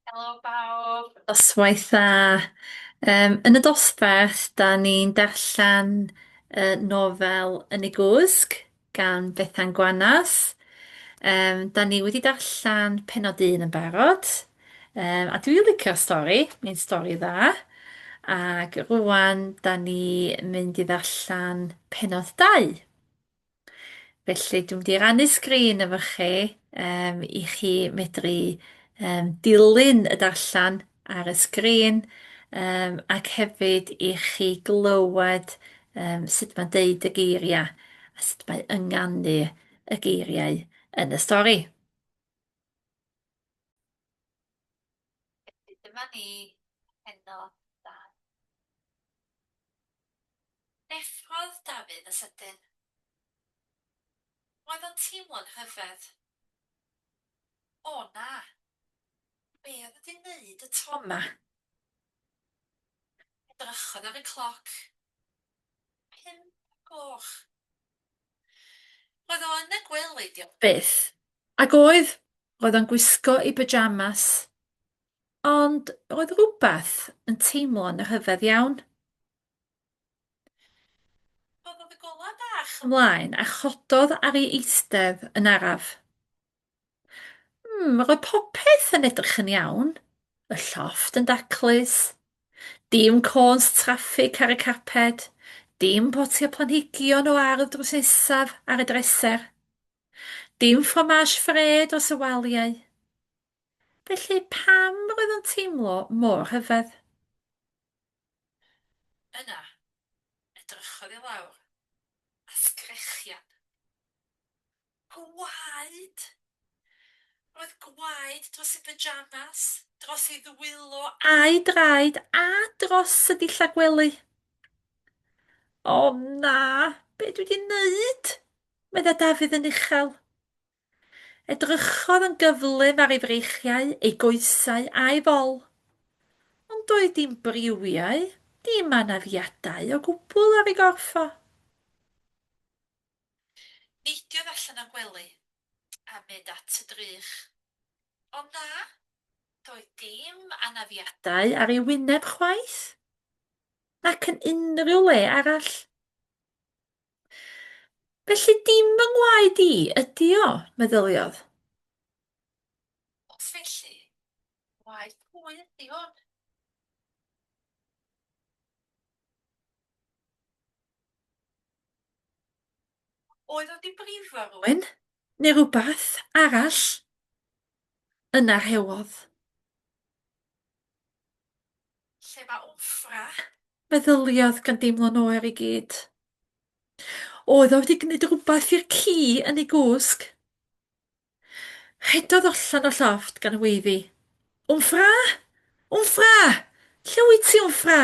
Helo bawb. Doswaith dda. Yn y dosbarth, da ni'n darllen nofel Yn ei gwsg gan Bethan Gwanas. Da ni wedi darllen pennod un yn barod. A dwi'n licio'r stori, mae'n stori dda. Ac rwan, da ni mynd i ddarllen pennod 2. Felly dwi'n mynd i rannu sgrin efo chi i chi medru dilyn y darllen ar y sgrin ac hefyd i chi glywed sut mae'n deud y geiriau a sut mae ynganu y geiriau yn y stori. Dyma ni heno da. Neffrodd Dafydd y sydyn. Roedd o'n teimlo'n rhyfedd. O na, be oedd wedi'i wneud y to 'ma? Edrychodd ar y cloc. 5 o'r gloch. Roedd o yn y gwely diolch byth. Ac roedd o'n gwisgo ei pyjamas. Ond roedd rhywbeth yn teimlo'n rhyfedd iawn. Roedd y gola bach ymlaen a chododd ar ei eistedd yn araf. Roedd popeth yn edrych yn iawn. Y llofft yn daclus. Dim cons traffig ar y carped. Dim potiau planhigion o ardd drws nesaf ar y dresser. Dim fformage ffred o sywaliau. Felly pam roedd o'n teimlo mor rhyfedd? Yna, edrychodd i lawr, a sgrechian. Gwaed! Roedd gwaed dros ei pyjamas, dros ei ddwylo a'i draed a dros y dillad gwely. O na, be dwi wedi wneud? Medda Dafydd yn uchel. Edrychodd yn gyflym ar ei freichiau, ei goesau a'i fol. Ond doedd dim briwiau, dim anafiadau o gwbl ar ei gorff o. Neidiodd allan o gwely a mynd at y drych. O na, doedd dim anafiadau ar ei wyneb chwaith, nac yn unrhyw le arall. Felly dim yng ngwaed i ydi o, meddyliodd. Os felly, gwaed pwy ydi hwn? Oedd o di brifo rhywun, neu rhywbeth arall? Yna hewodd. Lle mae wmffra? Meddyliodd gan deimlo'n oer i gyd. Oedd o wedi gwneud rhywbeth i'r ci yn ei gwsg. Rhedodd allan o llofft gan weiddi. Wmffra! Wmffra! Lle wyt ti, wmffra?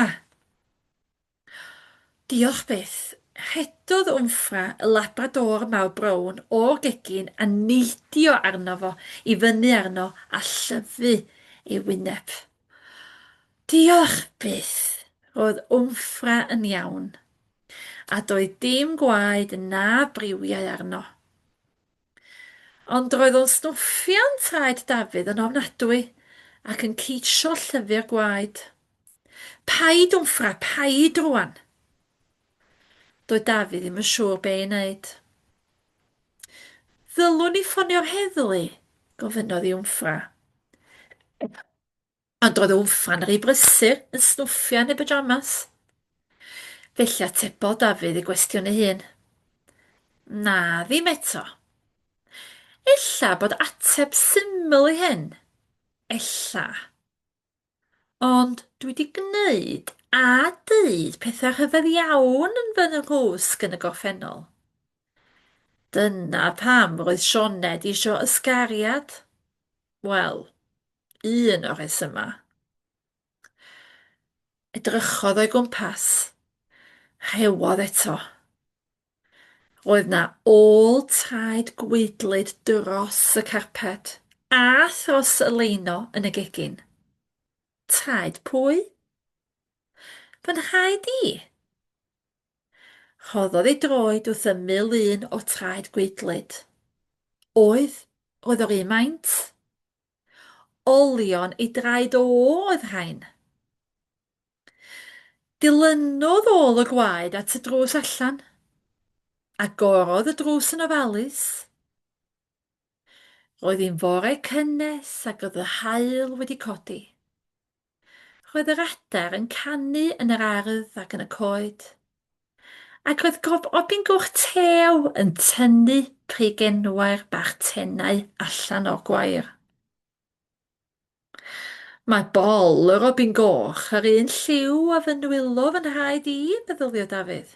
Diolch byth. Rhedodd wmffra y labrador mawr brown o'r gegin a neidio arno fo i fyny arno a llyfu ei wyneb. Diolch byth. Roedd wmffra yn iawn, a doedd dim gwaed na briwiau arno. Ond roedd o'n snwffian traed Dafydd yn ofnadwy ac yn ceisio llyfr gwaed. Paid wmffra, paid rwan. Doedd Dafydd ddim yn siŵr be i wneud. Ddylwn ni ffonio'r heddlu, gofynnodd i wmffra. Ond roedd wmffra'n rhy brysur yn snwffian ei pyjamas. Felly atebodd Dafydd i gwestiwn ei hun. Na, ddim eto. Ella bod ateb syml i hyn. Ella. Ond dwi wedi gwneud a dweud pethau rhyfedd iawn yn fy nghwsg yn y gorffennol. Dyna pam roedd Sioned isio ysgariad. Wel, un o'r rhesymau. Edrychodd o'i gwmpas. Rhewodd eto. Roedd na ôl traed gwaedlyd dros y carped a thros y leino yn y gegin. Traed pwy? Fy nhaid i. Rhoddodd ei droed wrth ymyl un o traed gwaedlyd. Oedd o'r un maint. olion i draed o oedd rhain. Dilynodd ôl y gwaed at y drws allan, a gorodd y drws yn ofalus. Roedd hi'n fore cynnes ac oedd y haul wedi codi. Roedd yr adar yn canu yn yr ardd ac yn y coed, ac roedd robin goch tew yn tynnu preigenwair bach tenau allan o'r gwair. Mae bol y robin goch yr un lliw a fy nwylo fy nhaid i, meddylio Dafydd.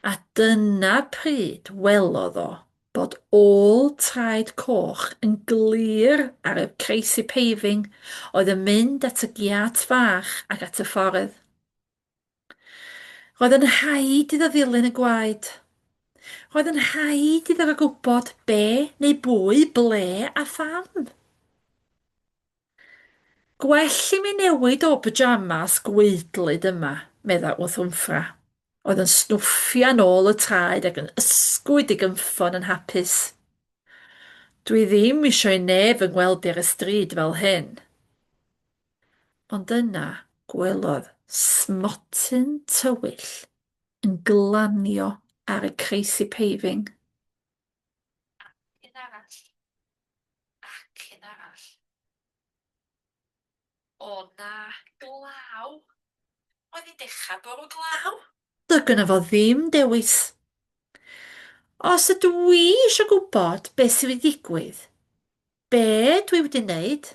A dyna pryd welodd o bod ôl traed coch yn glir ar y creisi peifing oedd yn mynd at y giat fach ac at y ffordd. Roedd yn rhaid iddo ddilyn y gwaed. Roedd yn rhaid iddo gwybod be neu bwy, ble a pham. Gwell i mi newid o pyjamas gweidlyd yma, medda wrth wmffra. Oedd yn snwffio ôl y traed ac yn ysgwyd i gymffon yn hapus. Dwi ddim eisiau neb yng ngweld i'r ystryd fel hyn. Ond yna gwelodd smotyn tywyll yn glanio ar y creisi peifing. Un arall, ac un arall. O na, glaw. Oedd hi'n dechrau bwrw glaw. Doedd gyda fo ddim dewis. Os ydw i eisiau gwybod beth sydd wedi digwydd, be dwi wedi wneud,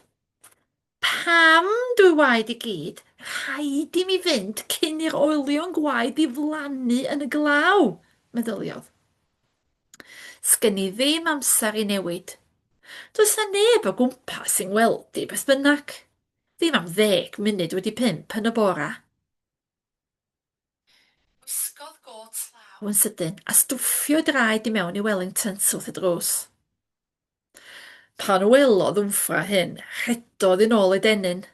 pam dwi waed i gyd, rhaid i mi fynd cyn i'r olion gwaed i flannu yn y glaw, meddyliodd. Sgen i ddim amser i newid. Does na neb o gwmpas sy'n ngweld i beth bynnag. Ddim am 10 munud wedi 5 yn y bora. Wisgodd got law yn sydyn a stwffio draed i mewn i Wellingtons wrth y drws. Pan welodd wmffra hyn, rhedodd yn ôl ei denyn.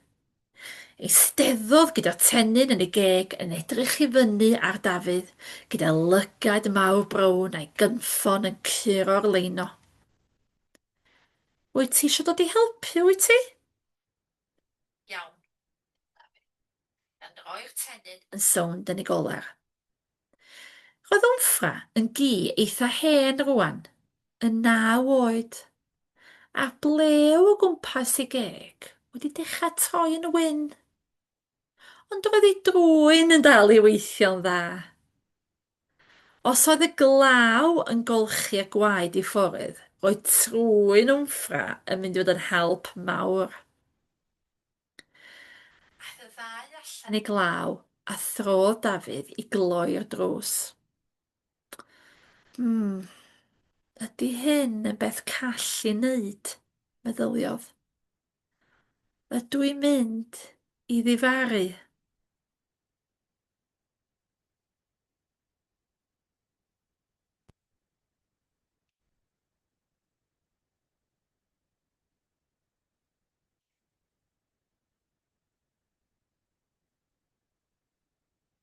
Eisteddodd gyda tenyn yn ei geg yn edrych i fyny ar Dafydd gyda lygad mawr brown a'i gynffon yn curo'r leino. Wyt ti eisiau dod i helpu, wyt ti? Iawn, Dafydd. Yn roi'r tenyn yn sownd yn ei goler. Roedd wmffra yn gi eitha hen rwan, yn 9 oed, a blew o gwmpas ei geg wedi dechrau troi yn wyn. Ond roedd ei drwyn yn dal i weithio'n dda. Os oedd y glaw yn golchi y gwaed i ffwrdd, roedd trwyn wmffra yn mynd i fod yn help mawr. Aeth y ddau allan i glaw a throdd Dafydd i gloi'r drws. Ydy hyn yn beth call i wneud, meddyliodd. Ydw i'n mynd i ddifaru?